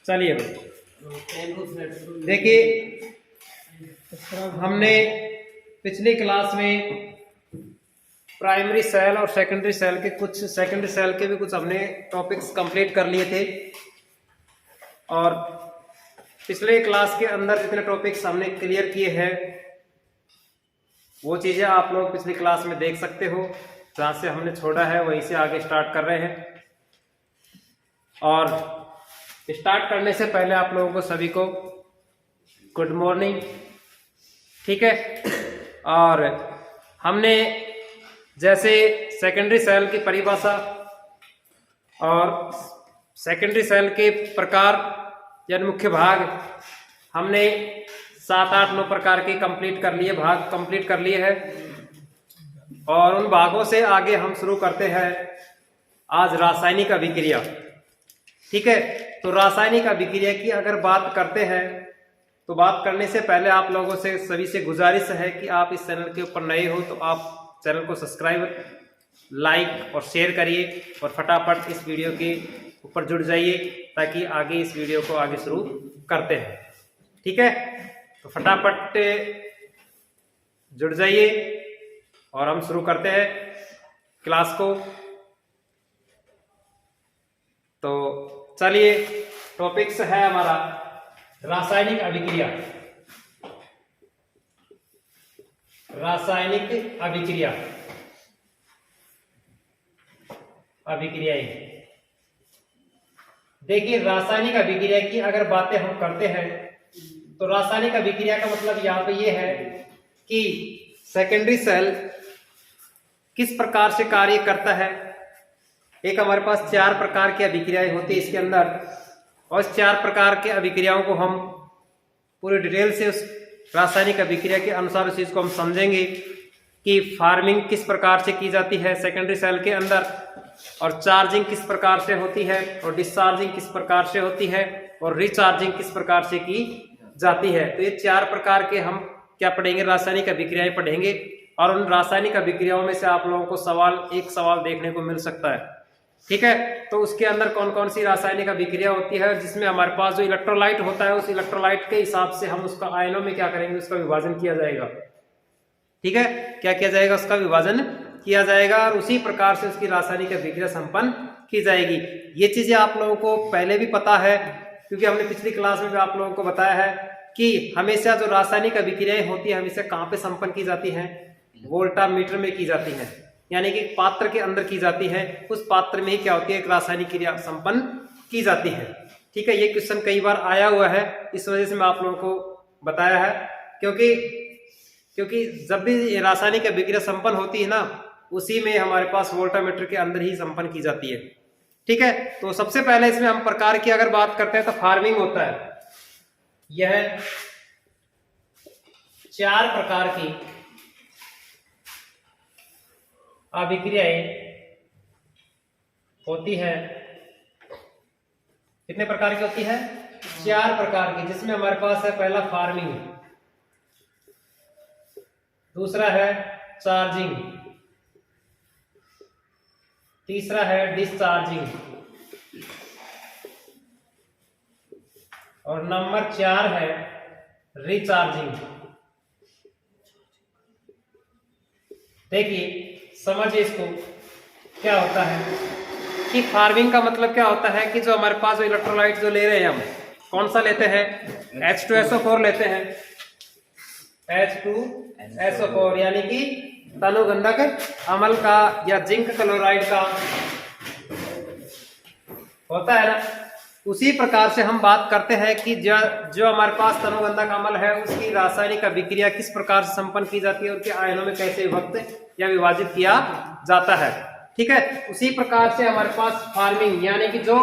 चलिए देखिए, हमने पिछली क्लास में प्राइमरी सेल और सेकेंडरी सेल के भी कुछ हमने टॉपिक्स कंप्लीट कर लिए थे। और पिछले क्लास के अंदर जितने टॉपिक्स हमने क्लियर किए हैं वो चीज़ें आप लोग पिछली क्लास में देख सकते हो। जहाँ से हमने छोड़ा है वहीं से आगे स्टार्ट कर रहे हैं। और स्टार्ट करने से पहले आप लोगों को सभी को गुड मॉर्निंग, ठीक है। और हमने जैसे सेकेंडरी सेल की परिभाषा और सेकेंडरी सेल के प्रकार या मुख्य भाग हमने 7, 8, 9 प्रकार के भाग कंप्लीट कर लिए हैं। और उन भागों से आगे हम शुरू करते हैं आज रासायनिक अभिक्रिया, ठीक है। तो रासायनिक अभिक्रिया की अगर बात करते हैं तो बात करने से पहले आप लोगों से सभी से गुजारिश है कि आप इस चैनल के ऊपर नए हो तो आप चैनल को सब्सक्राइब, लाइक और शेयर करिए और फटाफट इस वीडियो के ऊपर जुड़ जाइए ताकि आगे इस वीडियो को आगे शुरू करते हैं, ठीक है। तो फटाफट जुड़ जाइए और हम शुरू करते हैं क्लास को। तो चलिए, टॉपिक्स है हमारा रासायनिक अभिक्रिया। रासायनिक अभिक्रियाएं। देखिए, रासायनिक अभिक्रिया की अगर बातें हम करते हैं तो रासायनिक अभिक्रिया का मतलब यहाँ पे ये है कि सेकेंडरी सेल किस प्रकार से कार्य करता है। एक हमारे पास 4 प्रकार की अभिक्रियाएं होती है इसके अंदर, और इस 4 प्रकार के अभिक्रियाओं को हम पूरी डिटेल से उस रासायनिक अभिक्रिया के अनुसार उस चीज को हम समझेंगे कि फार्मिंग किस प्रकार से की जाती है सेकेंडरी सेल के अंदर, और चार्जिंग किस प्रकार से होती है, और डिस्चार्जिंग किस प्रकार से होती है, और रिचार्जिंग किस प्रकार से की जाती है। तो ये 4 प्रकार के हम क्या पढ़ेंगे, रासायनिक अभिक्रियाएं पढ़ेंगे। और उन रासायनिक अभिक्रियाओं में से आप लोगों को एक सवाल देखने को मिल सकता है, ठीक है। तो उसके अंदर कौन कौन सी रासायनिक अभिक्रिया होती है, जिसमें हमारे पास जो इलेक्ट्रोलाइट होता है उस इलेक्ट्रोलाइट के हिसाब से हम उसका आयनों में क्या करेंगे, उसका विभाजन किया जाएगा, ठीक है। क्या किया जाएगा, उसका विभाजन किया जाएगा और उसी प्रकार से उसकी रासायनिक अभिक्रिया संपन्न की जाएगी। ये चीजें आप लोगों को पहले भी पता है क्योंकि हमने पिछली क्लास में भी आप लोगों को बताया है कि हमेशा जो रासायनिक अभिक्रियाएं होती है हमेशा कहाँ पे संपन्न की जाती हैं, वोल्टामीटर में की जाती है, यानी कि पात्र के अंदर की जाती है। उस पात्र में ही क्या होती है, एक रासायनिक क्रिया संपन्न की जाती है, ठीक है। ये क्वेश्चन कई बार आया हुआ है, इस वजह से मैं आप लोगों को बताया है क्योंकि जब भी रासायनिक अभिक्रिया संपन्न होती है ना, उसी में हमारे पास वोल्टामीटर के अंदर ही संपन्न की जाती है, ठीक है। तो सबसे पहले इसमें हम प्रकार की अगर बात करते हैं तो फार्मिंग होता है। यह 4 प्रकार की अभिक्रियाएं होती है। कितने प्रकार की होती है, 4 प्रकार की, जिसमें हमारे पास है पहला फार्मिंग, दूसरा है चार्जिंग, तीसरा है डिस्चार्जिंग, और नंबर 4 है रिचार्जिंग। देखिए, समझिए इसको क्या होता है कि फार्मिंग का मतलब क्या होता है कि जो हमारे पास जो इलेक्ट्रोलाइट जो ले रहे हैं, हम कौन सा लेते हैं, H2SO4 लेते हैं, H2SO4 यानी कि तनुगंधक अम्ल का या जिंक क्लोराइड का होता है ना। उसी प्रकार से हम बात करते हैं कि जो हमारे पास तनुगंधक अम्ल है उसकी रासायनिक अभिक्रिया किस प्रकार से संपन्न की जाती है और उसके आयनों में कैसे विभक्त या विभाजित किया जाता है, ठीक है। उसी प्रकार से हमारे पास फार्मिंग यानी कि जो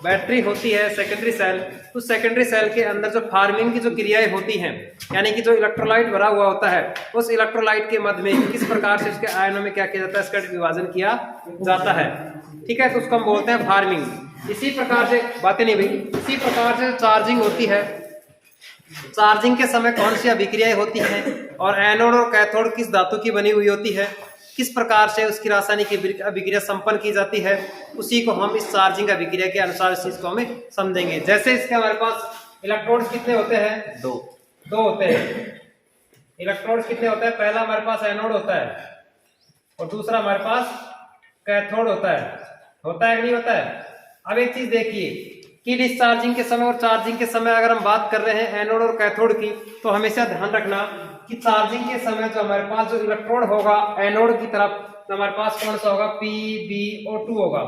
बैटरी होती है सेकेंडरी सेल, उस सेकेंडरी सेल के अंदर जो फार्मिंग की जो क्रियाएं होती हैं, यानी कि जो इलेक्ट्रोलाइट भरा हुआ होता है उस इलेक्ट्रोलाइट के मध्य में किस प्रकार से उसके आयनों में क्या किया जाता है, इसका विभाजन किया जाता है, ठीक है। तो उसको हम बोलते हैं फार्मिंग। इसी प्रकार से बातें नहीं भाई, इसी प्रकार से चार्जिंग होती है। चार्जिंग के समय कौन सी अभिक्रियाएं होती हैं और एनोड और कैथोड किस धातु की बनी हुई होती है, किस प्रकार से उसकी रासायनिक अभिक्रिया संपन्न की जाती है, उसी को हम इस चार्जिंग अभिक्रिया के अनुसार इस चीज को हमें समझेंगे। जैसे इसके हमारे पास इलेक्ट्रोड्स कितने होते हैं? दो होते हैं। इलेक्ट्रोड्स कितने होते हैं? पहला हमारे पास एनोड होता है और दूसरा हमारे पास कैथोड होता है कि नहीं होता है? अब एक चीज देखिए कि डिस्चार्जिंग के समय और चार्जिंग के समय अगर हम बात कर रहे हैं एनोड और कैथोड की, तो हमेशा ध्यान रखना कि चार्जिंग के समय जो हमारे पास जो इलेक्ट्रोड होगा एनोड की तरफ, तो हमारे पास कौन सा होगा? PbO2 होगा।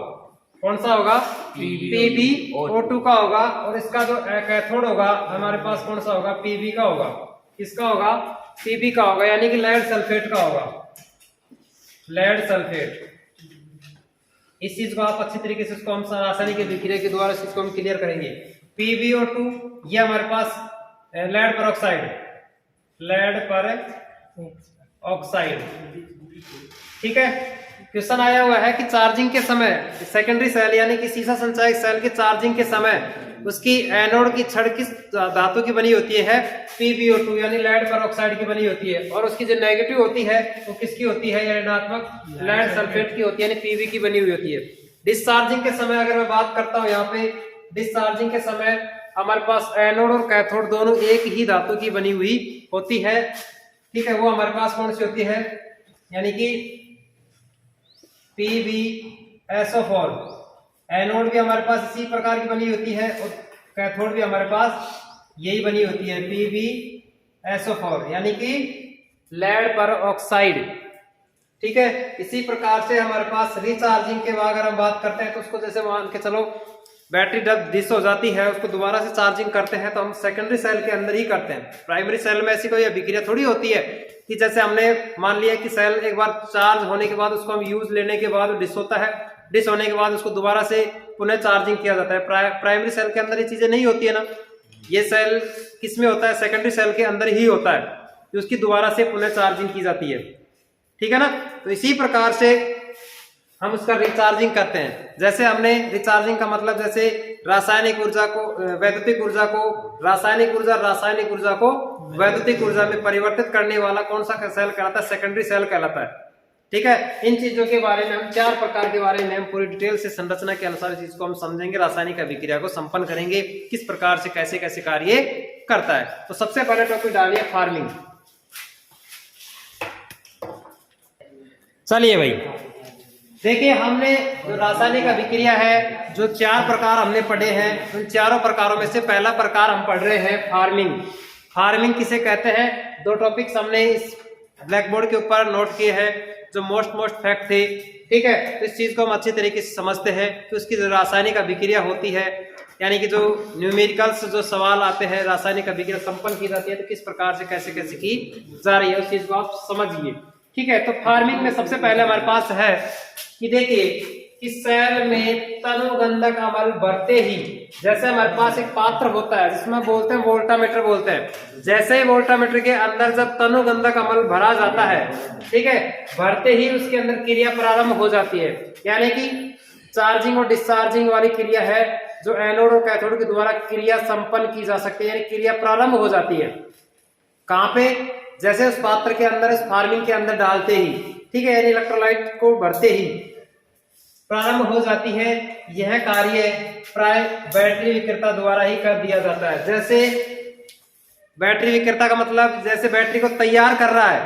कौन सा होगा? PbO2 का होगा। और इसका जो कैथोड होगा हमारे पास कौन सा होगा? Pb का होगा। किसका होगा? Pb का होगा, यानी कि लेड सल्फेट का होगा। Lead sulphate. इस चीज को आप अच्छी तरीके से इसको हम रासायनिक अभिक्रिया के द्वारा इस चीज को हम क्लियर करेंगे। PbO2 ये हमारे पास लेड पर ऑक्साइड, ठीक है। क्वेश्चन आया हुआ है कि चार्जिंग के समय सेकेंडरी सेल यानी कि सीसा संचायक सेल की चार्जिंग के समय उसकी एनोड की छड़ किस धातु की बनी होती है? PbO2 यानी लेड पर ऑक्साइड की बनी होती है। और उसकी जो नेगेटिव होती है वो किसकी होती है? या ऋणात्मक लेड सल्फेट की होती है, यानी Pb की बनी हुई होती है। डिस्चार्जिंग के समय अगर मैं बात करता हूँ, यहाँ पे डिस्चार्जिंग के समय हमारे पास एनोड और कैथोड दोनों एक ही धातु की बनी हुई होती है, ठीक है। वो हमारे पास कौन सी होती है? यानी कि PbSO4। एनोड भी हमारे पास इसी प्रकार की बनी होती है और कैथोड भी हमारे पास यही बनी होती है, PbSO4 यानी कि लेड पर ऑक्साइड, ठीक है। इसी प्रकार से हमारे पास रिचार्जिंग के बाद अगर हम बात करते हैं तो उसको जैसे मान के चलो बैटरी जब डिस हो जाती है उसको दोबारा से चार्जिंग करते हैं तो हम सेकेंडरी सेल के अंदर ही करते हैं। प्राइमरी सेल में ऐसी कोई अभिक्रिया थोड़ी होती है कि जैसे हमने मान लिया कि सेल एक बार चार्ज होने के बाद उसको हम यूज लेने के बाद डिस होता है, डिस होने के बाद उसको दोबारा से पुनः चार्जिंग किया जाता है। प्राइमरी सेल के अंदर ये चीजें नहीं होती है ना। ये सेल किस में होता है? सेकेंडरी सेल के अंदर ही होता है, तो उसकी दोबारा से पुनः चार्जिंग की जाती है, ठीक है ना। तो इसी प्रकार से हम उसका रिचार्जिंग करते हैं। जैसे हमने रिचार्जिंग का मतलब जैसे रासायनिक ऊर्जा को वैद्युतिक ऊर्जा को रासायनिक ऊर्जा को वैद्युतिक ऊर्जा में परिवर्तित करने वाला कौन सा सेल कहलाता है? सेकेंडरी सेल कहलाता है, ठीक है। इन चीजों के बारे में हम 4 प्रकार के बारे में हम पूरी डिटेल से संरचना के अनुसार इस चीज को हम समझेंगे, रासायनिक अभिक्रिया को संपन्न करेंगे, किस प्रकार से कैसे कैसे कार्य करता है। तो सबसे पहले टॉपिक डालिए फार्मिंग। चलिए भाई देखिए, हमने जो रासायनिक अभिक्रिया है जो 4 प्रकार हमने पढ़े हैं, उन चारों प्रकारों में से पहला प्रकार हम पढ़ रहे हैं फार्मिंग। फार्मिंग किसे कहते हैं? 2 टॉपिक्स हमने इस ब्लैक बोर्ड के ऊपर नोट किए हैं जो मोस्ट फैक्ट थे, ठीक है। तो इस चीज को हम अच्छी तरीके से समझते हैं कि उसकी जो रासायनिक अभिक्रिया होती है, यानी कि जो न्यूमेरिकल्स जो सवाल आते हैं रासायनिक अभिक्रिया संपन्न की जाती है तो किस प्रकार से कैसे कैसे की जा रही है, उस चीज को आप समझिए, ठीक है। तो फार्मिंग में सबसे पहले हमारे पास है कि देखिए कि सेल में तनुगंधक अम्ल भरते ही, जैसे हमारे पास एक पात्र होता है जिसमें बोलते हैं वोल्टामीटर बोलते हैं, जैसे ही वोल्टामीटर के अंदर जब तनुगंधक अम्ल भरा जाता है, ठीक है, भरते ही उसके अंदर क्रिया प्रारंभ हो जाती है, यानी कि चार्जिंग और डिस्चार्जिंग वाली क्रिया है जो एनोड और कैथोड के द्वारा क्रिया संपन्न की जा सकती है, यानी क्रिया प्रारंभ हो जाती है। कहां पे? जैसे उस पात्र के अंदर इस फार्मिंग के अंदर डालते ही, ठीक है, यानी इलेक्ट्रोलाइट को भरते ही प्रारंभ हो जाती है। यह कार्य प्राय बैटरी विक्रेता द्वारा ही कर दिया जाता है। जैसे बैटरी विक्रेता का मतलब जैसे बैटरी को तैयार कर रहा है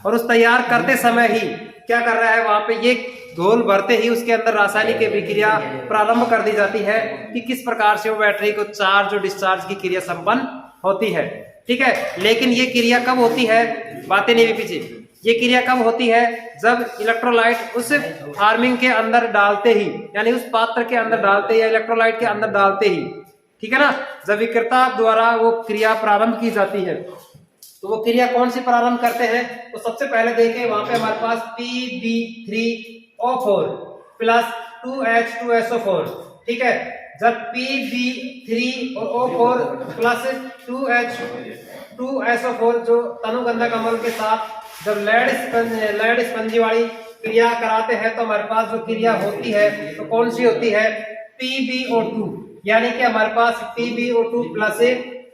और उस तैयार करते समय ही क्या कर रहा है, वहां पे ये घोल भरते ही उसके अंदर रासायनिक अभिक्रिया प्रारंभ कर दी जाती है कि किस प्रकार से वो बैटरी को चार्ज और डिस्चार्ज की क्रिया संपन्न होती है, ठीक है। लेकिन ये क्रिया कब होती है? बातें नहीं पीछे। ये क्रिया कब होती है? जब इलेक्ट्रोलाइट उस फार्मिंग के अंदर डालते ही, यानी उस पात्र के अंदर डालते या इलेक्ट्रोलाइट के अंदर डालते ही, ठीक है ना। जब विक्रेता द्वारा वो क्रिया प्रारंभ की जाती है तो वो क्रिया कौन सी प्रारंभ करते हैं? तो सबसे पहले देखें वहां पे हमारे पास Pb3O4 प्लस 2H2SO4, ठीक है। जब Pb3 और O4 प्लस 2H2SO4 जो तनुगंधक अम्ल के साथ जब लेड स्पंजी वाली क्रिया कराते हैं तो हमारे पास जो क्रिया होती है तो कौन सी होती है? PbO2, यानी कि हमारे पास PbO2 प्लस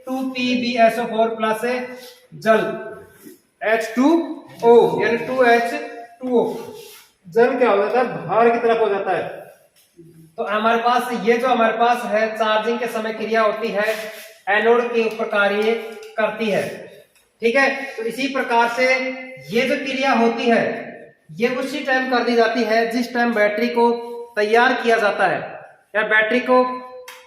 2PbSO4 प्लस जल H2O यानी 2H H2O, जल क्या हो जाता है, बाहर की तरफ हो जाता है। तो हमारे पास ये जो हमारे पास है चार्जिंग के समय क्रिया होती है एनोड के ऊपर कार्य करती है, ठीक है। तो इसी प्रकार से ये जो क्रिया होती है ये उसी टाइम कर दी जाती है जिस टाइम बैटरी को तैयार किया जाता है, या बैटरी को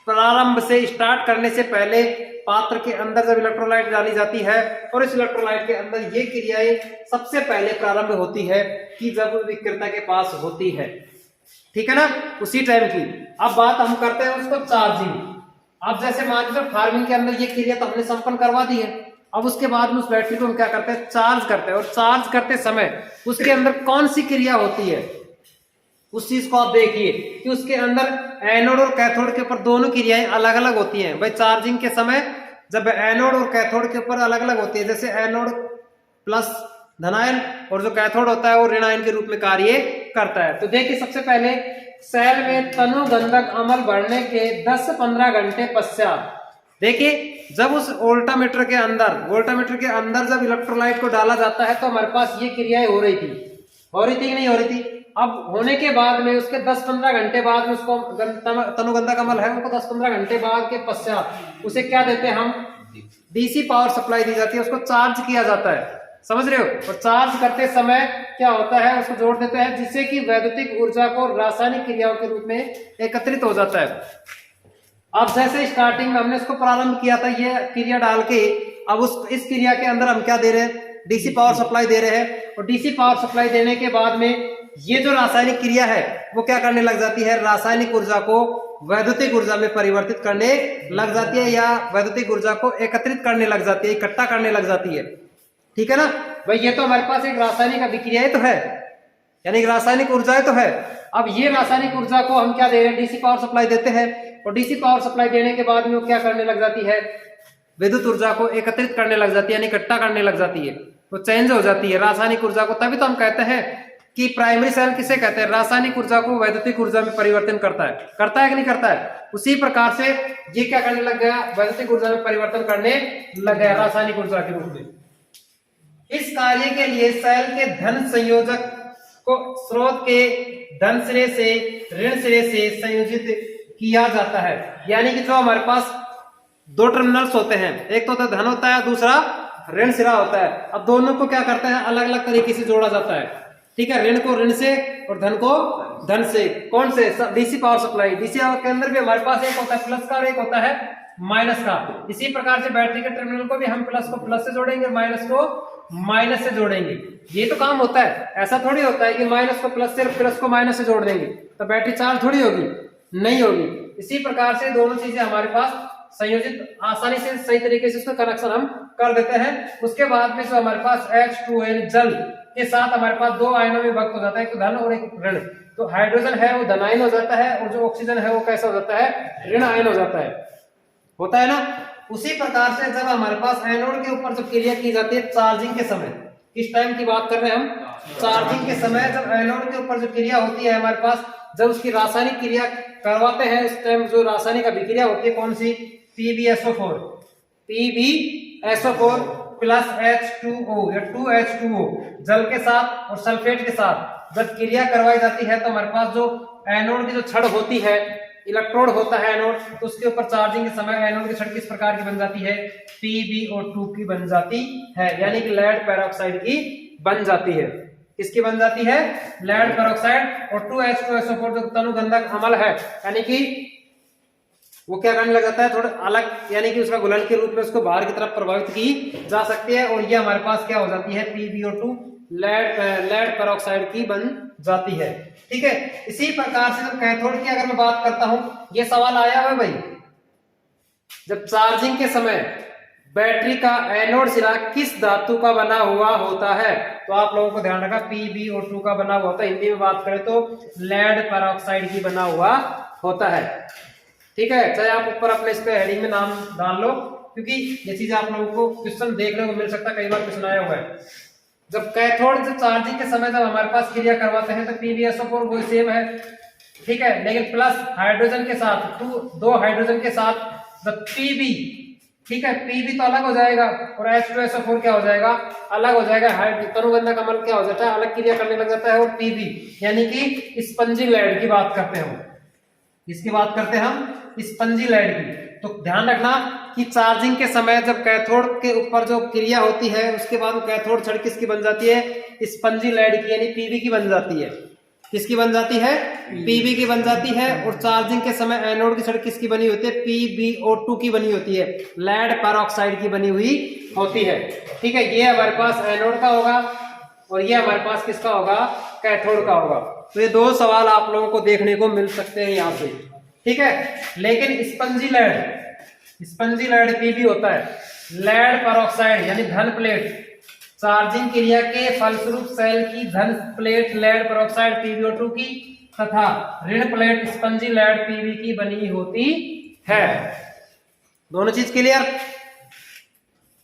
प्रारंभ से स्टार्ट करने से पहले पात्र के अंदर जब इलेक्ट्रोलाइट डाली जाती है, और इस इलेक्ट्रोलाइट के अंदर ये क्रियाएं सबसे पहले प्रारंभ होती है कि जब विक्रेता के पास होती है, ठीक है ना, उसी टाइम की। अब बात हम करते हैं उसको चार्जिंग। अब जैसे मान लीजिए फार्मिंग के अंदर ये क्रिया तो हमने संपन्न करवा दी है, अब उसके बाद में उस बैटरी को हम क्या करते हैं, चार्ज करते हैं। और चार्ज करते समय उसके अंदर कौन सी क्रिया होती है उस चीज को आप देखिए कि उसके अंदर एनोड और कैथोड के ऊपर दोनों क्रियाएं अलग अलग होती हैं। भाई चार्जिंग के समय जब एनोड और कैथोड के ऊपर अलग अलग होती है, जैसे एनोड प्लस धनायन और जो कैथोड होता है वो ऋणायन के रूप में कार्य करता है। तो देखिए सबसे पहले सेल में तनु गंधक अम्ल बढ़ने के 10-15 घंटे पश्चात, देखिए जब उस वोल्टामीटर के अंदर जब इलेक्ट्रोलाइट को डाला जाता है तो हमारे पास ये क्रियाएं हो रही थी कि नहीं हो रही थी। अब होने के बाद में उसके 10-15 घंटे बाद में उसको तनुगंधक अम्ल है उनको 10-15 घंटे बाद के पश्चात उसे क्या देते हैं हम, डीसी पावर सप्लाई दी जाती है, उसको चार्ज किया जाता है, समझ रहे हो। और चार्ज करते समय क्या होता है, उसको जोड़ देते हैं जिससे कि वैद्युतिक ऊर्जा को रासायनिक क्रियाओं के रूप में एकत्रित हो जाता है। अब जैसे स्टार्टिंग में हमने इसको प्रारंभ किया था ये क्रिया डाल के, अब इस क्रिया के अंदर हम क्या दे रहे हैं, डीसी पावर सप्लाई दे रहे हैं। और डीसी पावर सप्लाई देने के बाद में ये जो रासायनिक क्रिया है वो क्या करने लग जाती है, रासायनिक ऊर्जा को वैद्युतिक ऊर्जा में परिवर्तित करने लग जाती है, या वैद्युतिक ऊर्जा को एकत्रित करने लग जाती है, इकट्ठा करने लग जाती है, ठीक है ना। भाई ये तो हमारे पास एक रासायनिक अभिक्रिया तो है, यानी रासायनिक ऊर्जा तो है। अब ये रासायनिक ऊर्जा को हम क्या दे रहे हैं, डीसी पावर सप्लाई देते हैं। और डीसी पावर सप्लाई देने के बाद में वो क्या करने लग जाती है, विद्युत ऊर्जा को एकत्रित करने लग जाती है, यानी इकट्ठा करने लग जाती है, तो चेंज हो जाती है रासायनिक ऊर्जा को। तभी तो हम कहते हैं कि प्राइमरी सेल किसे कहते हैं, रासायनिक ऊर्जा को वैद्युतिक ऊर्जा में परिवर्तन करता है कि नहीं करता है। उसी प्रकार से ये क्या करने लग गया, वैद्युतिक ऊर्जा में परिवर्तन करने लग गया रासायनिक ऊर्जा के रूप में। इस कार्य के लिए सेल के धन संयोजक को स्रोत के धन सिरे से ऋण सिरे से संयोजित किया जाता है, यानी कि जो हमारे पास दो टर्मिनल्स होते हैं, एक तो धन होता है, दूसरा ऋण सिरा होता है। अब दोनों को क्या करते हैं, अलग अलग तरीके से जोड़ा जाता है, ठीक है। ऋण को ऋण से और धन को धन से। कौन से, डीसी पावर सप्लाई। डीसी के अंदर भी हमारे पास एक होता है प्लस का और एक होता है माइनस का। इसी प्रकार से बैटरी के टर्मिनल को भी हम प्लस को प्लस से जोड़ेंगे, माइनस को माइनस से जोड़ेंगे। ये तो काम होता है, ऐसा थोड़ी होता है कि माइनस को प्लस से, प्लस को माइनस से जोड़ देंगे तो बैटरी चार्ज थोड़ी होगी, नहीं होगी। इसी प्रकार से दोनों चीजें हमारे पास संयोजित आसानी से सही तरीके से उसका कनेक्शन हम कर देते हैं। उसके बाद में जो हमारे पास H2N जल के साथ हमारे पास दो आयनों में विभक्त हो जाता है, एक धन और एक ऋण। तो हाइड्रोजन है वो धनायन हो जाता है और जो ऑक्सीजन है वो कैसा हो जाता है, ऋण आयन हो जाता है, होता है ना। उसी प्रकार से जब हमारे पास एनोड के ऊपर जो क्रिया की जाती है चार्जिंग के समय, किस टाइम की बात कर रहे हैं हम, चार्जिंग के समय जब एनोड के ऊपर जो क्रिया होती है हमारे पास, जब उसकी रासायनिक क्रिया करवाते हैं उस टाइम जो रासायनिक अभिक्रिया होती है कौन सी, PbSO4 प्लस H2O या 2H2O जल के साथ और सल्फेट के साथ जब क्रिया करवाई जाती है तो हमारे पास जो एनोड की जो छड़ होती है, इलेक्ट्रोड होता है एनोड, तो उसके ऊपर चार्जिंग के समय एनोड की छड़ किस प्रकार की बन जाती है, PbO2 की बन जाती है, यानी कि लेड पेरोक्साइड की बन जाती है। किसकी बन जाती है, लेड पेरोक्साइड। और 2H2SO4 जो तनुगंधक अम्ल है, यानी कि वो क्या करने लग जाता है, थोड़ा अलग, यानी कि उसका घुलनशील के रूप में उसको बाहर की तरफ प्रभावित की जा सकती है। और ये हमारे पास क्या हो जाती है, PbO2 लेड पेरोक्साइड की बन जाती है, ठीक है। इसी प्रकार से जब कैथोड की अगर मैं बात करता हूं, ये सवाल आया है भाई, जब चार्जिंग के समय बैटरी का एनोड सिरा किस धातु का बना हुआ होता है, तो आप लोगों को ध्यान रखा PbO2 का बना हुआ होता है। हिंदी में बात करें तो लेड पेरोक्साइड की बना हुआ होता है, ठीक है। चाहे आप ऊपर अपने इस पे हेडिंग में नाम डाल लो, क्योंकि ये चीज आप लोगों को क्वेश्चन देखने को मिल सकता है, कई बार क्वेश्चन आया हुआ है। जब कैथोड जब चार्जिंग के समय जब हमारे पास क्रिया करवाते हैं तो PbSO4 वो सेम है, ठीक है, लेकिन प्लस हाइड्रोजन के साथ, दो हाइड्रोजन के साथ जब ठीक है, Pb तो अलग हो जाएगा और H2SO4 क्या हो जाएगा, अलग हो जाएगा। तनुगंधक अम्ल क्या हो जाता है, अलग क्रिया करने लग जाता है। और Pb यानी कि स्पंजी लैड की बात करते हैं हम, इसकी बात करते हैं हम स्पंजी लैड की। तो ध्यान रखना कि चार्जिंग के समय जब कैथोड के ऊपर जो क्रिया होती है उसके बाद वो कैथोड छड़ किसकी बन जाती है, स्पंजी लैड की यानी Pb की बन जाती है। किसकी बन जाती है, Pb की बन जाती है। और चार्जिंग के समय एनोड की छड़ किसकी बनी होती है, PbO2 की बनी होती है, लेड पेरोक्साइड की बनी हुई होती है। ठीक है, ये हमारे पास एनोड का होगा और ये हमारे पास किसका होगा, कैथोड का होगा। तो ये दो सवाल आप लोगों को देखने को मिल सकते हैं यहाँ से। ठीक है, लेकिन स्पंजी लैड Pb होता है, लेड पेरोक्साइड यानी धन प्लेट, चार्जिंग क्रिया के फलस्वरूप सेल की धन प्लेट लेड पेरोक्साइड PbO2 की तथा ऋण प्लेट स्पंजी लेड Pb की बनी होती है। दोनों चीज क्लियर।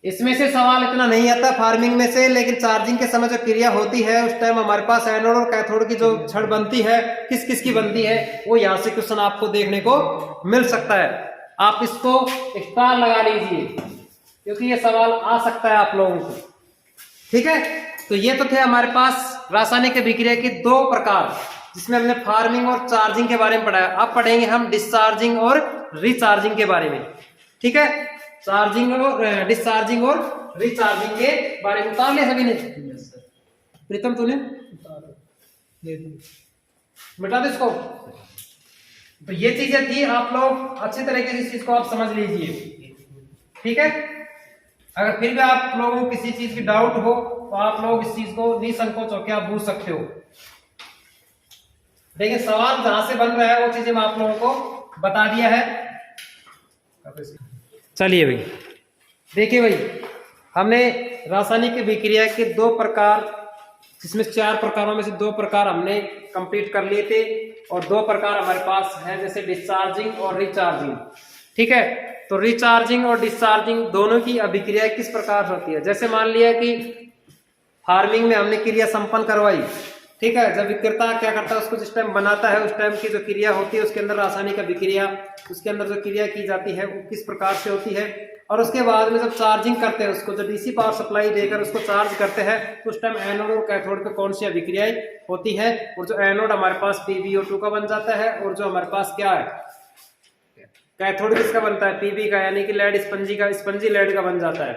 इसमें से सवाल इतना नहीं आता फार्मिंग में से, लेकिन चार्जिंग के समय जो क्रिया होती है उस टाइम हमारे पास एनोड और कैथोड की जो छड़ बनती है किस किस की बनती है, वो यहाँ से क्वेश्चन आपको देखने को मिल सकता है। आप इसको स्टार लगा लीजिए क्योंकि ये सवाल आ सकता है आप लोगों को। ठीक है, तो ये तो थे हमारे पास रासायनिक अभिक्रिया के दो प्रकार, जिसमें हमने फार्मिंग और चार्जिंग के बारे में पढ़ा है। अब पढ़ेंगे हम डिस्चार्जिंग और रिचार्जिंग के बारे में। ठीक है, चार्जिंग और डिस्चार्जिंग और रिचार्जिंग के बारे में उतार लिया सभी ने। प्रीतम तूने मिटा दो इसको। तो ये चीजें थी, आप लोग अच्छी तरीके से इस चीज को आप समझ लीजिए। ठीक है, अगर फिर भी आप लोगों को किसी चीज की डाउट हो तो आप लोग इस चीज को निसंकोच होकर आप पूछ सकते हो। देखिए, सवाल जहां से बन रहा है वो चीजें मैं आप लोगों को बता दिया है। चलिए भाई, देखिए भाई, हमने रासायनिक अभिक्रिया के दो प्रकार, जिसमें 4 प्रकारों में से 2 प्रकार हमने कंप्लीट कर लिए थे और 2 प्रकार हमारे पास है, जैसे डिस्चार्जिंग और रिचार्जिंग। ठीक है, तो रिचार्जिंग और डिस्चार्जिंग दोनों की अभिक्रिया किस प्रकार होती है। जैसे मान लिया कि फार्मिंग में हमने क्रिया संपन्न करवाई। ठीक है, जब विक्रेता क्या करता है, उसको जिस टाइम बनाता है उस टाइम की जो क्रिया होती है उसके अंदर रासायनिक अभिक्रिया, उसके अंदर जो क्रिया की जाती है वो किस प्रकार से होती है। और उसके बाद में जब चार्जिंग करते हैं, उसको जब डीसी पावर सप्लाई देकर उसको चार्ज करते हैं तो उस टाइम एनोड और कैथोड पे कौन सी अभिक्रियाएं होती है। और जो एनोड हमारे पास PbO2 का बन जाता है और जो हमारे पास क्या है, कैथोड किसका बनता है, Pb का, यानी कि लेड स्पंजी लेड का बन जाता है।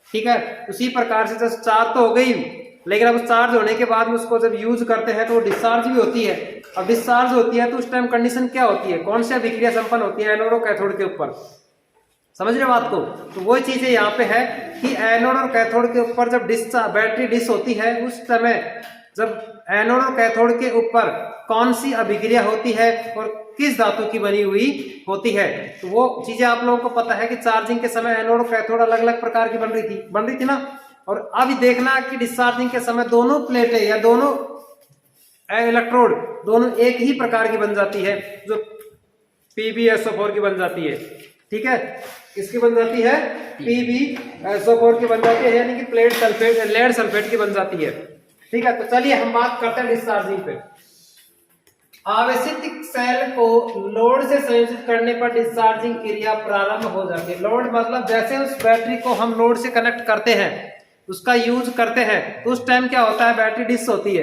ठीक है, उसी प्रकार से जब चार्ज तो हो गई, लेकिन अब चार्ज होने के बाद में उसको जब यूज करते हैं तो वो डिस्चार्ज भी होती है। अब डिस्चार्ज होती है तो उस टाइम कंडीशन क्या होती है, कौन सी अभिक्रिया संपन्न होती है एनोड और कैथोड के ऊपर। समझ रहे बात को। तो वो चीजें यहाँ पे है कि एनोड और कैथोड के ऊपर जब बैटरी डिस होती है उस समय जब एनोड और कैथोड के ऊपर कौन सी अभिक्रिया होती है और किस धातु की बनी हुई होती है, तो वो चीजें आप लोगों को पता है कि चार्जिंग के समय एनोड और कैथोड अलग अलग प्रकार की बन रही थी ना। और अब देखना कि डिस्चार्जिंग के समय दोनों प्लेटें या दोनों इलेक्ट्रोड दोनों एक ही प्रकार की बन जाती है, जो PbSO4 की बन जाती है। ठीक है, किसकी बन जाती है, PbSO4 की बन जाती है, यानी कि लेड सल्फेट की बन जाती है। ठीक है, तो चलिए हम बात करते हैं डिस्चार्जिंग पे। आवेशित सेल को लोड से संयोजित करने पर डिस्चार्जिंग क्रिया प्रारंभ हो जाती है। लोड मतलब जैसे उस बैटरी को हम लोड से कनेक्ट करते हैं, उसका यूज करते हैं, तो उस टाइम क्या होता है, बैटरी डिस होती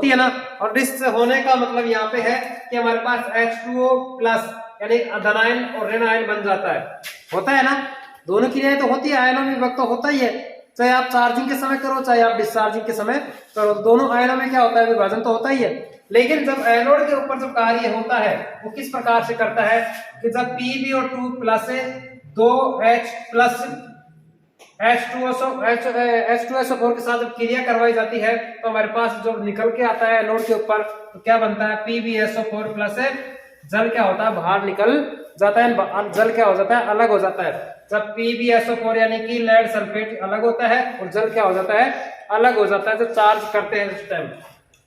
है ना। और डिस होने का मतलब यहाँ पे है कि हमारे पास H2O प्लस यानी धनायन और ऋण आयन बन जाता है, होता है ना। दोनों क्रियाएं तो होती है, आयनों में विभक्त तो होता ही है, चाहे आप चार्जिंग के समय करो चाहे आप डिस्चार्जिंग के समय करो, दोनों आयनों में क्या होता है, विभाजन तो होता ही है। लेकिन जब एनोड के ऊपर जो कार्य होता है वो किस प्रकार से करता है कि जब PbO2 प्लस से 2H प्लस H2SO4 के साथ जब क्रिया करवाई जाती है तो हमारे पास जो निकल के आता है एनोड के ऊपर, तो क्या बनता है, PbSO4 प्लस से जल क्या होता है, बाहर निकल जाता है, जल क्या हो जाता है, अलग हो जाता है। जब PbSO4 यानी कि लेड सल्फेट अलग होता है और जल क्या हो जाता है, अलग हो जाता है, जब चार्ज करते हैं उस टाइम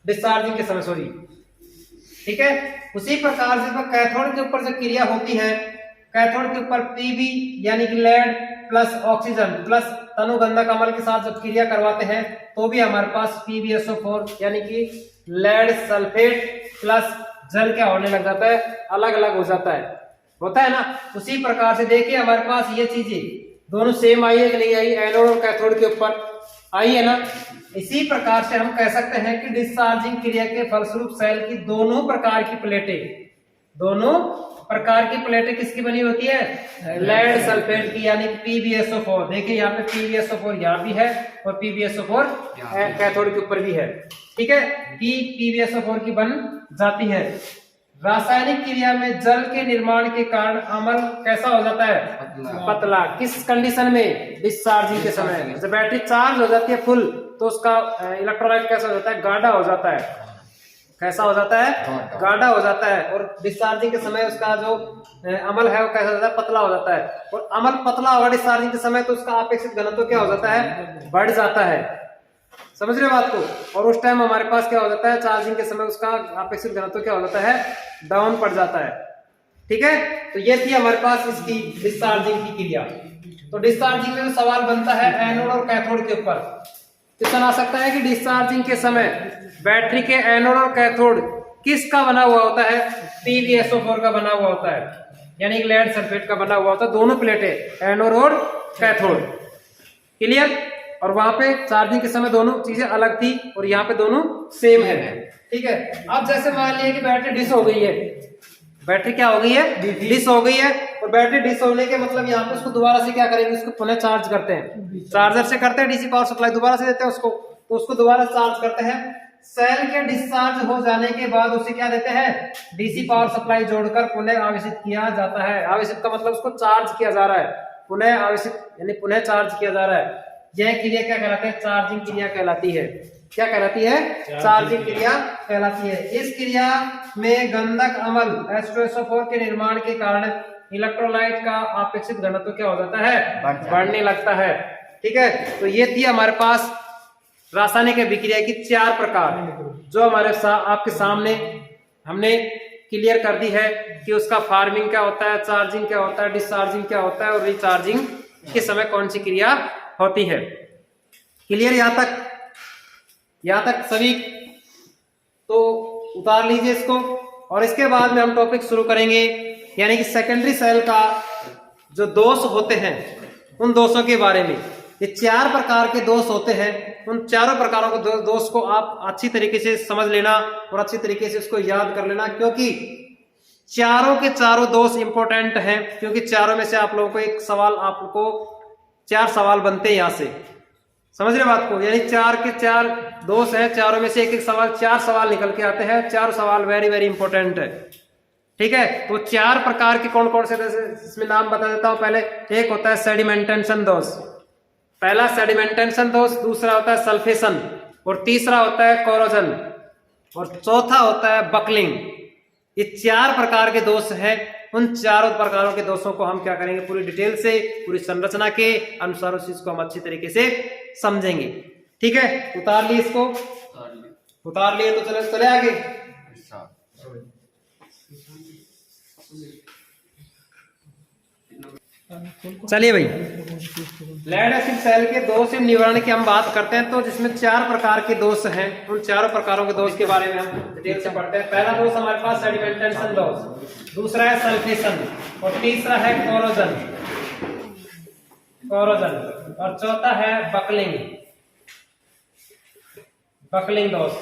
डिस्चार्जिंग के समय, सॉरी। ठीक है, उसी प्रकार से जब कैथोड के ऊपर जो क्रिया होती है, कैथोड के ऊपर Pb यानी कि लेड प्लस ऑक्सीजन प्लस तनुगंधक अम्ल के साथ जब क्रिया करवाते हैं तो भी हमारे पास PbSO4 यानी कि लेड सल्फेट प्लस जल क्या होने लग जाता है, अलग अलग हो जाता है, होता है ना। उसी प्रकार से देखिए हमारे पास ये चीजें दोनों सेम आई है कि नहीं आई, एनोड और कैथोड के ऊपर आई है ना। इसी प्रकार से हम कह सकते हैं कि डिस्चार्जिंग क्रिया के फलस्वरूप सेल की दोनों प्रकार की प्लेटें किसकी बनी होती है, लेड सल्फेट की, यानी PbSO4। देखिए यहाँ पे PbSO4 यहाँ भी है और PbSO4 कैथोड के ऊपर भी है, ठीक है, कि PbSO4 की बन जाती है। रासायनिक क्रिया में जल के निर्माण के कारण अम्ल कैसा हो जाता है, पतला। किस कंडीशन में, डिस्चार्जिंग के समय। जब बैटरी चार्ज हो जाती है फुल तो उसका इलेक्ट्रोलाइट कैसा हो जाता है, गाढ़ा हो जाता है। कैसा हो जाता है, गाढ़ा हो जाता है। और डिस्चार्जिंग के समय उसका जो अम्ल है वो कैसा हो जाता है, पतला हो जाता है। और अम्ल पतला होगा डिस्चार्जिंग के समय तो उसका अपेक्षित घनत्व क्या हो जाता है, बढ़ जाता है। समझ रहे बात को। और उस टाइम हमारे पास क्या हो जाता है, चार्जिंग के समय उसका अपेक्षित घनत्व क्या हो जाता है, डाउन पड़ जाता है, ठीक है। तो ये थी हमारे पास इसकी डिस्चार्जिंग की क्रिया। तो डिस्चार्जिंग में तो सवाल बनता है एनोड और कैथोड के ऊपर। क्वेश्चन आ सकता है कि डिस्चार्जिंग के समय बैटरी के एनोड और कैथोड किसका बना हुआ होता है, PbSO4 का बना हुआ होता है, यानी लेड सल्फेट का बना हुआ होता है। दोनों प्लेटें एनोड और कैथोड, क्लियर। और वहां पे चार्जिंग के समय दोनों चीजें अलग थी और यहाँ पे दोनों सेम है, ठीक है। अब जैसे मान लिया कि बैटरी डिस हो गई है, बैटरी क्या हो गई है, डिस हो गई है। और बैटरी डिस होने के मतलब यहाँ पे उसको दोबारा से क्या करेंगे, उसको पुनः चार्ज करते हैं, चार्जर से करते हैं, डीसी पावर सप्लाई दोबारा से देते हैं उसको, तो उसको दोबारा चार्ज करते हैं। सेल के डिस्चार्ज हो जाने के बाद उसे क्या देते हैं, डीसी पावर सप्लाई जोड़कर पुनः आवेशित किया जाता है। आवेशित का मतलब उसको चार्ज किया जा रहा है, पुनः आवेशित यानी पुनः चार्ज किया जा रहा है। यह क्रिया क्या कहलाती है, चार्जिंग क्रिया कहलाती है। क्या कहलाती है, चार्जिंग क्रिया कहलाती है। इस क्रिया में गंधक अम्ल H2SO4 के निर्माण के कारण इलेक्ट्रोलाइट का अपेक्षित घनत्व क्या हो जाता है, बढ़ने लगता है, ठीक है। तो ये थी हमारे पास रासायनिक अभिक्रिया की 4 प्रकार, जो हमारे आपके सामने हमने क्लियर कर दी है कि उसका फार्मिंग क्या होता है, चार्जिंग क्या होता है, डिस्चार्जिंग क्या होता है और रिचार्जिंग के समय कौन सी क्रिया होती है। क्लियर यहाँ तक सभी। तो उतार लीजिए इसको। और इसके बाद में हम टॉपिक शुरू करेंगे, यानी कि सेकेंडरी सेल का जो दोष होते हैं उन दोषों के बारे में। ये 4 प्रकार के दोष होते हैं, उन चारों प्रकारों के दोष को आप अच्छी तरीके से समझ लेना और अच्छी तरीके से उसको याद कर लेना, क्योंकि चारों के चारों दोष इंपॉर्टेंट हैं। क्योंकि चारों में से आप लोगों को एक सवाल, आपको 4 सवाल बनते हैं यहाँ से, समझ रहे बात को। यानी 4 के 4 दोष है, चारों में से एक सवाल, 4 सवाल निकल के आते हैं। 4 सवाल वेरी वेरी इंपॉर्टेंट है, ठीक है। तो 4 प्रकार के कौन कौन से, इसमें नाम बता देता हूं पहले। एक होता है सेडिमेंटेशन दोष, पहला सेडिमेंटेशन दोष, दूसरा होता है सल्फेशन, और तीसरा होता है कोरोजन, और चौथा होता है बकलिंग। ये 4 प्रकार के दोष हैं। उन चारों प्रकारों के दोषों को हम क्या करेंगे, पूरी डिटेल से, पूरी संरचना के अनुसार उस चीज को हम अच्छी तरीके से समझेंगे, ठीक है। उतार लिए इसको, उतार लिए तो चले आगे। चलिए भाई, लेड एसिड सेल के दोष निवारण की हम बात करते हैं। तो जिसमें 4 प्रकार के दोष हैं, उन चारों प्रकारों के दोष के बारे में हम डिटेल से पढ़ते हैं। पहला दोष हमारे पास सेडिमेंटेशन दोष, दूसरा है सल्फेशन, और तीसरा है कोरोजन, और चौथा है बकलिंग दोष।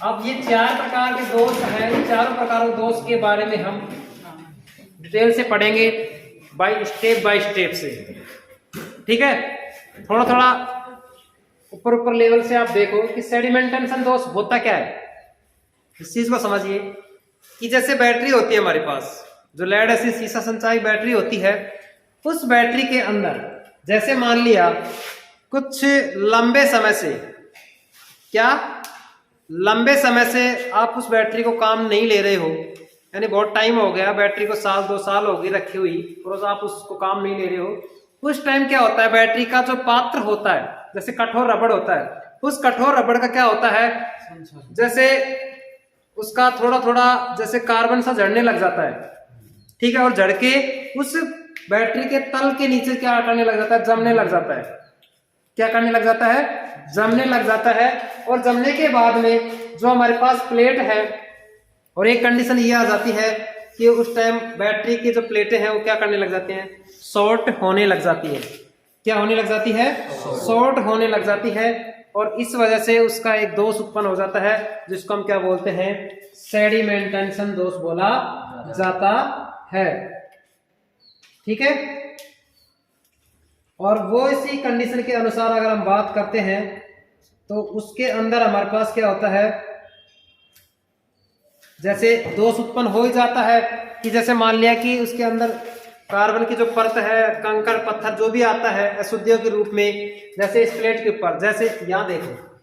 अब ये 4 प्रकार के दोष हैं, इन चारों प्रकारों के दोष के बारे में हम डिटेल से पढ़ेंगे, बाय स्टेप से, ठीक है। थोड़ा थोड़ा ऊपर लेवल से आप देखो कि सेडिमेंटेशन दोष होता क्या है। इस चीज को समझिए कि जैसे बैटरी होती है हमारे पास, जो लेड एसिड सीसा संचायी बैटरी होती है, उस बैटरी के अंदर जैसे मान लिया कुछ लंबे समय से, क्या लंबे समय से आप उस बैटरी को काम नहीं ले रहे हो, यानी बहुत टाइम हो गया, बैटरी को 1-2 साल हो गई रखी हुई, और आप उसको काम नहीं ले रहे हो, उस टाइम क्या होता है, बैटरी का जो पात्र होता है, जैसे कठोर रबड़ होता है, उस कठोर रबड़ का क्या होता है, जैसे उसका थोड़ा थोड़ा जैसे कार्बन सा झड़ने लग जाता है, ठीक है। और झड़ के उस बैटरी के तल के नीचे क्या करने लग जाता है, जमने लग जाता है। क्या करने लग जाता है, जमने लग जाता है। और जमने के बाद में जो हमारे पास प्लेट है, और एक कंडीशन ये आ जाती है कि उस टाइम बैटरी की जो प्लेटें हैं वो क्या करने लग जाती हैं, शॉर्ट होने लग जाती है। क्या होने लग जाती है, शॉर्ट होने लग जाती है, और इस वजह से उसका एक दोष उत्पन्न हो जाता है जिसको हम क्या बोलते हैं, सेडिमेंटेशन दोष बोला जाता है। ठीक है, और वो इसी कंडीशन के अनुसार अगर हम बात करते हैं तो उसके अंदर हमारे पास क्या होता है, जैसे दोष उत्पन्न हो ही जाता है कि जैसे मान लिया कि उसके अंदर कार्बन की जो परत है, कंकड़ पत्थर जो भी आता है अशुद्धियों के रूप में, जैसे इस प्लेट के ऊपर, जैसे यहाँ देखो,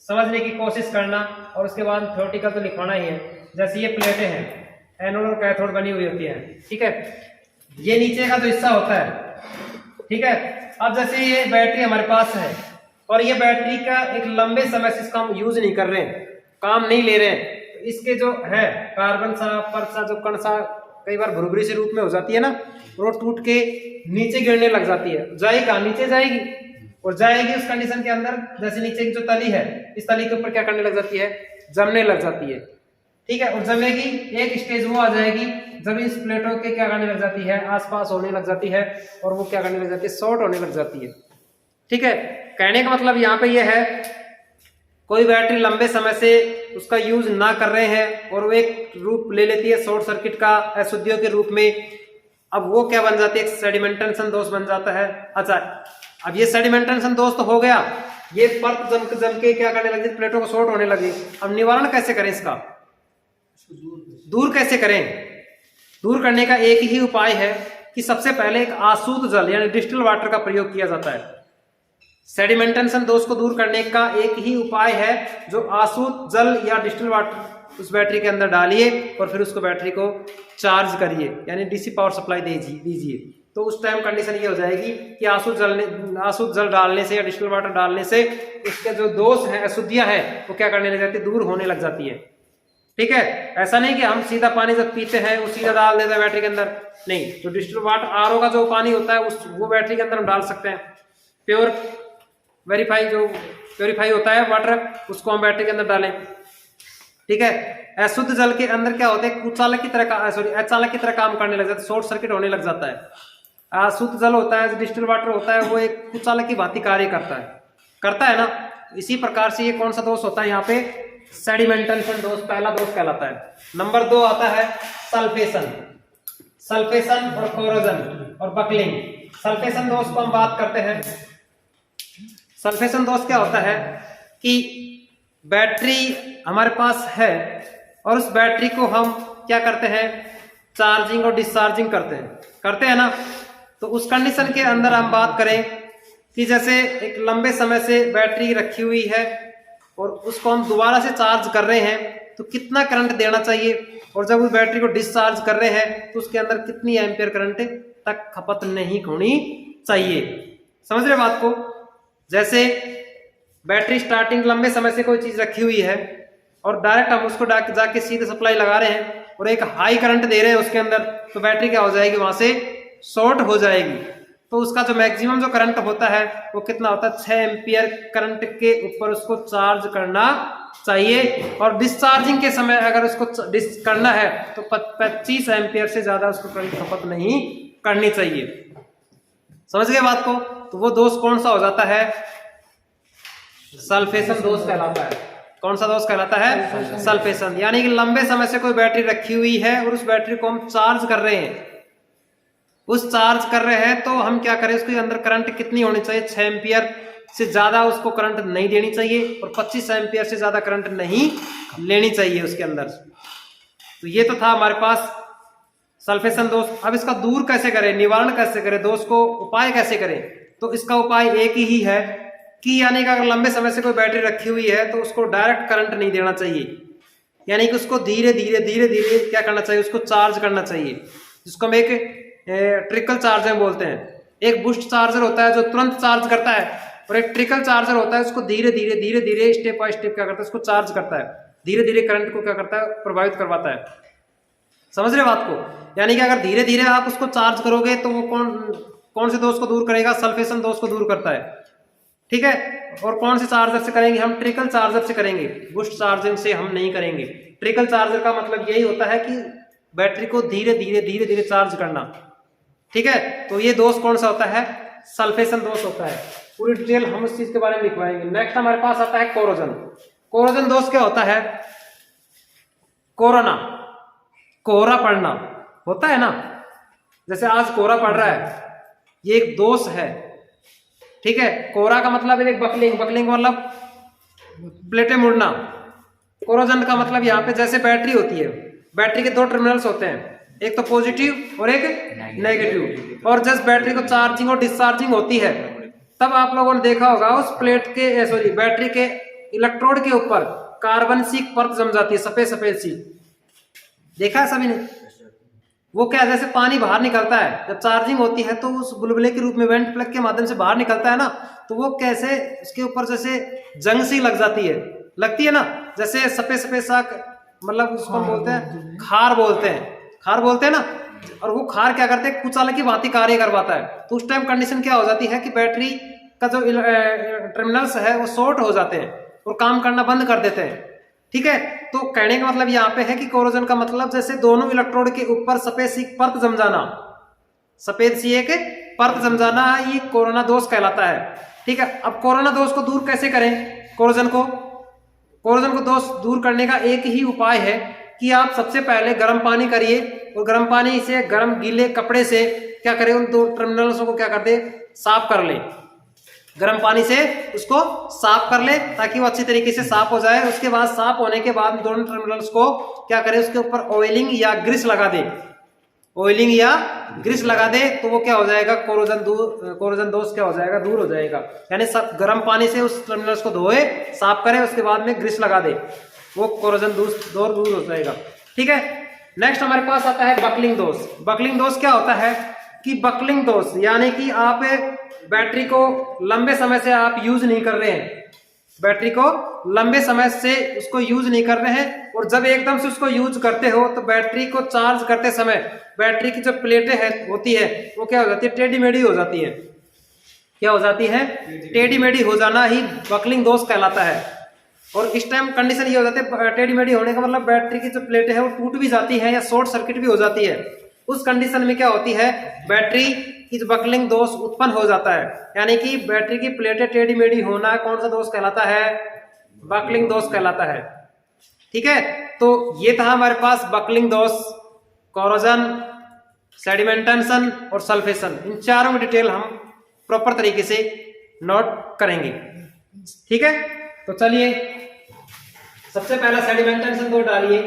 समझने की कोशिश करना और उसके बाद थ्योरेटिकल तो लिखवाना ही है। जैसे ये प्लेटें हैं, एनोड और कैथोड बनी हुई होती है, ठीक है, ये नीचे का जो हिस्सा होता है, ठीक है। अब जैसे ये बैटरी हमारे पास है और ये बैटरी का एक लंबे समय से इसका हम यूज नहीं कर रहे हैं, काम नहीं ले रहे हैं, तो इसके जो है कार्बन सा परत सा जो कण सा कई बार भुरभुरी से रूप में हो जाती है ना, वो टूट के नीचे गिरने लग जाती है, जाएगा नीचे जाएगी और जाएगी उस कंडीशन के अंदर, जैसे नीचे की जो तली है इस तली के ऊपर क्या करने लग जाती है, जमने लग जाती है, ठीक है। और जमेगी, एक स्टेज वो आ जाएगी जब इस प्लेटों के क्या करने लग जाती है, आसपास होने लग जाती है और वो क्या करने लग जाती है, शॉर्ट होने लग जाती है। ठीक है, कहने का मतलब यहाँ पे ये है, कोई बैटरी लंबे समय से उसका यूज ना कर रहे हैं और वो एक रूप ले लेती है शॉर्ट सर्किट का अशुद्धियों के रूप में, अब वो क्या बन जाती है, एक सेडिमेंटेशन दोष बन जाता है। अच्छा, अब ये सेडिमेंटेशन दोष तो हो गया, ये परत जम के क्या करने लगी, प्लेटों को शॉर्ट होने लगी। अब निवारण कैसे करें इसका, दूर कैसे करें? दूर करने का एक ही उपाय है कि सबसे पहले एक आसूत जल यानी डिस्टिल वाटर का प्रयोग किया जाता है। सेडिमेंटेशन दोष को दूर करने का एक ही उपाय है, जो आसूत जल या डिस्टिल वाटर उस बैटरी के अंदर डालिए और फिर उसको बैटरी को चार्ज करिए, यानी डीसी पावर सप्लाई दीजिए। तो उस टाइम कंडीशन ये हो जाएगी कि आसूत जल डालने से या डिस्टिल वाटर डालने से इसके जो दोष है, अशुद्धियां हैं, वो क्या करने लग जाती है, दूर होने लग जाती है। ठीक है, ऐसा नहीं कि हम सीधा पानी जब पीते हैं वो सीधा डाल देते हैं बैटरी के अंदर, नहीं, जो डिस्टिल वाटर आरओ का जो पानी होता है वो बैटरी के अंदर हम डाल सकते हैं। प्योर प्योरीफाई होता है वाटर, उसको हम बैटरी के अंदर डालें। ठीक है, अशुद्ध जल के अंदर क्या होता है, कुचालक की तरह अचालक की तरह काम करने लग जाता है, शॉर्ट सर्किट होने लग जाता है। अशुद्ध जल होता है, डिस्टिल वाटर होता है, वो एक कुचालक की भांति कार्य करता है ना। इसी प्रकार से ये कौन सा दोष होता है यहाँ पे, सेडिमेंटेशन दोष पहला दोष कहलाता है। नंबर 2 आता है सल्फेशन और कोरोजन और बकलिंग। सल्फेशन दोष को हम बात करते हैं। सल्फेशन दोष क्या होता है कि बैटरी हमारे पास है और उस बैटरी को हम क्या करते हैं, चार्जिंग और डिस्चार्जिंग करते हैं ना। तो उस कंडीशन के अंदर हम बात करें कि जैसे एक लंबे समय से बैटरी रखी हुई है और उसको हम दोबारा से चार्ज कर रहे हैं, तो कितना करंट देना चाहिए, और जब उस बैटरी को डिस्चार्ज कर रहे हैं तो उसके अंदर कितनी एम्पियर करंट तक खपत नहीं होनी चाहिए। समझ रहे बात को? जैसे बैटरी स्टार्टिंग लंबे समय से कोई चीज रखी हुई है और डायरेक्ट हम उसको जाके सीधे सप्लाई लगा रहे हैं और एक हाई करंट दे रहे हैं उसके अंदर, तो बैटरी क्या हो जाएगी, वहां से शॉर्ट हो जाएगी। तो उसका जो मैक्सिमम जो करंट होता है वो कितना होता है, 6 एम्पियर करंट के ऊपर उसको चार्ज करना चाहिए। और डिस्चार्जिंग के समय अगर उसको करना है तो 25 एम्पियर से ज्यादा उसको करंट खपत नहीं करनी चाहिए। समझ गए बात को? तो वो दोष कौन सा हो जाता है, सल्फेशन दोष कहलाता है। कौन सा दोष कहलाता है, सल्फेशन। यानी कि लंबे समय से कोई बैटरी रखी हुई है और उस बैटरी को हम चार्ज कर रहे हैं, तो हम क्या करें, उसके अंदर करंट कितनी होनी चाहिए, 6 एम्पियर से ज्यादा उसको करंट नहीं देनी चाहिए और 25 एम्पियर से ज्यादा करंट नहीं लेनी चाहिए उसके अंदर। तो ये तो था हमारे पास सल्फेशन दोष। अब इसका दूर कैसे करें, निवारण कैसे करें, दोष को उपाय कैसे करें? तो इसका उपाय एक ही है कि यानी कि अगर लंबे समय से कोई बैटरी रखी हुई है तो उसको डायरेक्ट करंट नहीं देना चाहिए, यानी कि उसको धीरे धीरे क्या करना चाहिए, उसको चार्ज करना चाहिए, जिसको हम एक ट्रिकल चार्जर बोलते हैं। एक बूस्ट चार्जर होता है जो तुरंत चार्ज करता है और एक ट्रिकल चार्जर होता है उसको धीरे धीरे स्टेप बाय स्टेप क्या करता है, उसको चार्ज करता है, धीरे धीरे करंट को क्या करता है, प्रभावित करवाता है। समझ रहे बात को? यानी कि अगर धीरे धीरे आप उसको चार्ज करोगे तो वो कौन से दोष को दूर करेगा, सल्फेशन दोष को दूर करता है। ठीक है, और कौन से चार्जर से करेंगे, हम ट्रिकल चार्जर से करेंगे, बूस्ट चार्जिंग से हम नहीं करेंगे। ट्रिकल चार्जर का मतलब यही होता है कि बैटरी को धीरे धीरे धीरे धीरे चार्ज करना। ठीक है, तो ये दोष कौन सा होता है? सल्फेशन दोष होता है। पूरी डिटेल हम उस चीज के बारे में लिखवाएंगे। नेक्स्ट हमारे पास आता है कोरोजन। कोरोजन दोष क्या होता है? कोरोना, कोहरा पड़ना होता है ना, जैसे आज कोहरा पड़ रहा है, ये एक दोष है। ठीक है, कोहरा का मतलब है एक बकलिंग, बकलिंग मतलब प्लेटें मुड़ना। कोरोजन का मतलब यहाँ पे जैसे बैटरी होती है, बैटरी के दो टर्मिनल्स होते हैं, एक तो पॉजिटिव और एक नेगेटिव, और जब बैटरी को चार्जिंग और डिस्चार्जिंग होती है तब आप लोगों ने देखा होगा उस प्लेट के सॉरी बैटरी के इलेक्ट्रोड के ऊपर कार्बन सी परत जम जाती है, सफेद सफेद सी। देखा है सभी ने? वो क्या, जैसे पानी बाहर निकलता है जब चार्जिंग होती है तो उस बुलबुले के रूप में वेंट प्लग के माध्यम से बाहर निकलता है ना, तो वो कैसे उसके ऊपर जैसे जंग सी लग जाती है, लगती है ना, जैसे सफेद सफेद सा, मतलब उसको बोलते हैं खार, बोलते हैं खार बोलते हैं ना। और वो खार क्या करते हैं, कुचाल की भांति कार्य करवाता है। तो उस टाइम कंडीशन क्या हो जाती है कि बैटरी का जो टर्मिनल्स है वो शॉर्ट हो जाते हैं और काम करना बंद कर देते हैं। ठीक है, तो कहने का मतलब यहाँ पे है कि कोरोजन का मतलब जैसे दोनों इलेक्ट्रोड के ऊपर सफेद सी परत जम जाना, सफेद सी एक परत जम जाना, ये कोरोना दोष कहलाता है। ठीक है, अब कोरोना दोष को दूर कैसे करें? कोरोजन को दोष दूर करने का एक ही उपाय है कि आप सबसे पहले गर्म पानी करिए और गर्म पानी से, गर्म गीले कपड़े से क्या करें, उन दो टर्मिनल्सों को क्या कर दे, साफ कर ले। गर्म पानी से उसको साफ कर ले ताकि वो अच्छी तरीके से साफ हो जाए। उसके बाद साफ होने के बाद दोनों टर्मिनल्स को क्या करें, उसके ऊपर ऑयलिंग या ग्रीस लगा दे, ऑयलिंग या ग्रीस लगा दे, तो वो क्या हो जाएगा, कोरोजन दोष क्या हो जाएगा, दूर हो जाएगा। यानी सब गर्म पानी से उस टर्मिनल्स को धोए, साफ करे, उसके बाद में ग्रीस लगा दे, वो कोरोजन दोष दूर हो जाएगा। ठीक है, नेक्स्ट हमारे पास आता है बकलिंग दोष। बकलिंग दोष क्या होता है कि बकलिंग दोष यानी कि आप बैटरी को लंबे समय से आप यूज नहीं कर रहे हैं, बैटरी को लंबे समय से उसको यूज नहीं कर रहे हैं, और जब एकदम से उसको यूज करते हो तो बैटरी को चार्ज करते समय बैटरी की जो प्लेटें होती है वो क्या हो जाती है, टेढ़ी मेढ़ी हो जाती है। क्या हो जाती है? टेढ़ी मेढ़ी हो जाना ही बकलिंग दोष कहलाता है। और इस टाइम कंडीशन ये हो जाती है, टेढ़ी मेढ़ी होने का मतलब बैटरी की जो प्लेटें है वो टूट भी जाती है या शॉर्ट सर्किट भी हो जाती है। उस कंडीशन में क्या होती है, बैटरी की बकलिंग दोष उत्पन्न हो जाता है, यानी कि बैटरी की प्लेटें टेढ़ी मेढ़ी होना कौन सा दोष कहलाता है, बकलिंग दोष कहलाता है। ठीक है, तो ये था हमारे पास बकलिंग दोष, कोरोजन, सेडिमेंटेशन और सल्फेशन। इन चारों की डिटेल हम प्रॉपर तरीके से नोट करेंगे। ठीक है, तो चलिए सबसे पहला सेडिमेंटेशन दोष डालिए।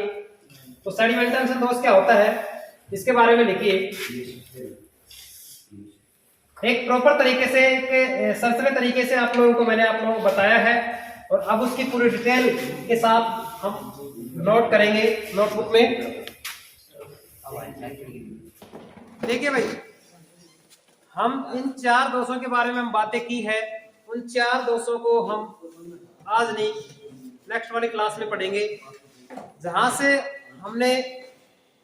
तो सेडिमेंटेशन दोष क्या होता है इसके बारे में लिखिए। एक प्रॉपर तरीके से, एक सरसरी तरीके से आप लोगों को मैंने आप लोगों को बताया है, और अब उसकी पूरी डिटेल के साथ हम नोट करेंगे नोटबुक में। देखिए भाई, हम इन चार दोषों के बारे में हम बातें की है, उन चार दोषों को हम आज नहीं नेक्स्ट वाली क्लास में पढ़ेंगे, जहां से हमने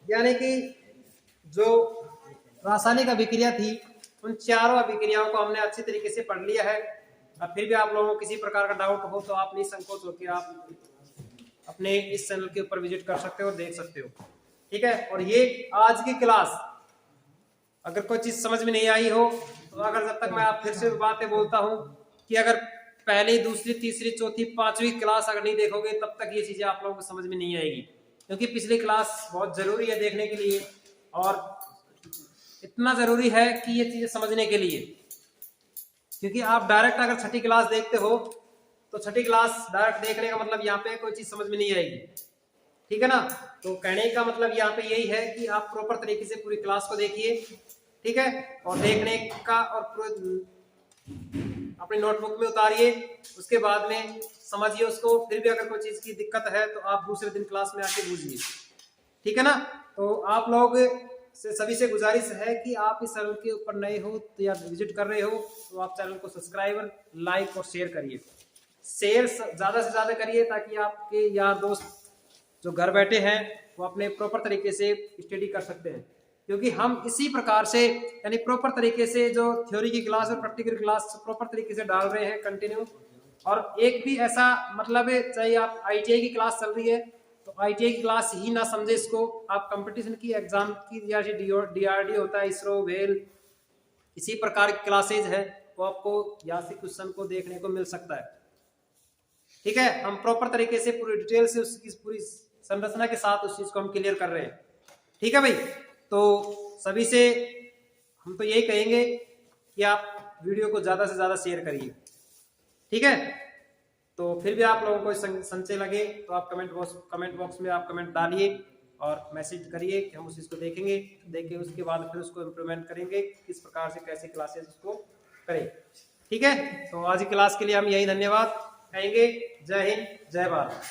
यानी कि जो रासायनिक अभिक्रिया थी उन चारों अभिक्रियाओं को हमने अच्छी तरीके से पढ़ लिया है। अब फिर भी आप लोगों को किसी प्रकार का डाउट हो तो आप निसंकोच होकर आप अपने इस चैनल के ऊपर विजिट कर सकते हो और देख सकते हो। ठीक है, और ये आज की क्लास अगर कोई चीज समझ में नहीं आई हो तो अगर जब तक मैं आप फिर से बातें बोलता हूं कि अगर पहली, दूसरी, तीसरी, चौथी, पांचवी क्लास अगर नहीं देखोगे तब तक ये चीजें आप लोगों को समझ में नहीं आएगी, क्योंकि पिछली क्लास बहुत जरूरी है देखने के लिए, और इतना जरूरी है कि ये चीजें समझने के लिए, क्योंकि आप डायरेक्ट अगर छठी क्लास देखते हो तो छठी क्लास डायरेक्ट देखने का मतलब यहाँ पे कोई चीज समझ में नहीं आएगी। ठीक है ना, तो कहने का मतलब यहाँ पे यही है कि आप प्रॉपर तरीके से पूरी क्लास को देखिए। ठीक है, और देखने का और अपनी नोटबुक में उतारिए, उसके बाद में समझिए उसको। फिर भी अगर कोई चीज की दिक्कत है तो आप दूसरे दिन क्लास में आके पूछिए। ठीक है ना, तो आप लोग से सभी से गुजारिश है कि आप इस चैनल के ऊपर नए हो तो या विजिट कर रहे हो तो आप चैनल को सब्सक्राइब, लाइक और शेयर करिए। शेयर ज्यादा से ज्यादा करिए ताकि आपके यार दोस्त जो घर बैठे हैं वो अपने प्रॉपर तरीके से स्टडी कर सकते हैं, क्योंकि हम इसी प्रकार से यानी प्रॉपर तरीके से जो थ्योरी की क्लास और प्रैक्टिकल क्लास प्रॉपर तरीके से डाल रहे हैं कंटिन्यू। और एक भी ऐसा मतलब चाहे आप ITI की क्लास चल रही है तो ITI की क्लास ही ना समझे इसको, आप कंपटीशन की एग्जाम की जैसे DRD होता है, इसरो, वेल, इसी प्रकार की क्लासेज है, तो आपको यहाँ से क्वेश्चन को देखने को मिल सकता है। ठीक है, हम प्रॉपर तरीके से पूरी डिटेल से उसकी पूरी संरचना के साथ उस चीज को हम क्लियर कर रहे हैं। ठीक है भाई, तो सभी से हम तो यही कहेंगे कि आप वीडियो को ज्यादा से ज्यादा शेयर करिए। ठीक है, तो फिर भी आप लोगों को संशय लगे तो आप कमेंट बॉक्स में आप कमेंट डालिए और मैसेज करिए कि हम उस चीज को देखेंगे, देखें उसके बाद फिर उसको इम्प्लीमेंट करेंगे, किस प्रकार से कैसे क्लासेस उसको करें। ठीक है, तो आज की क्लास के लिए हम यही धन्यवाद कहेंगे। जय हिंद, जय भारत।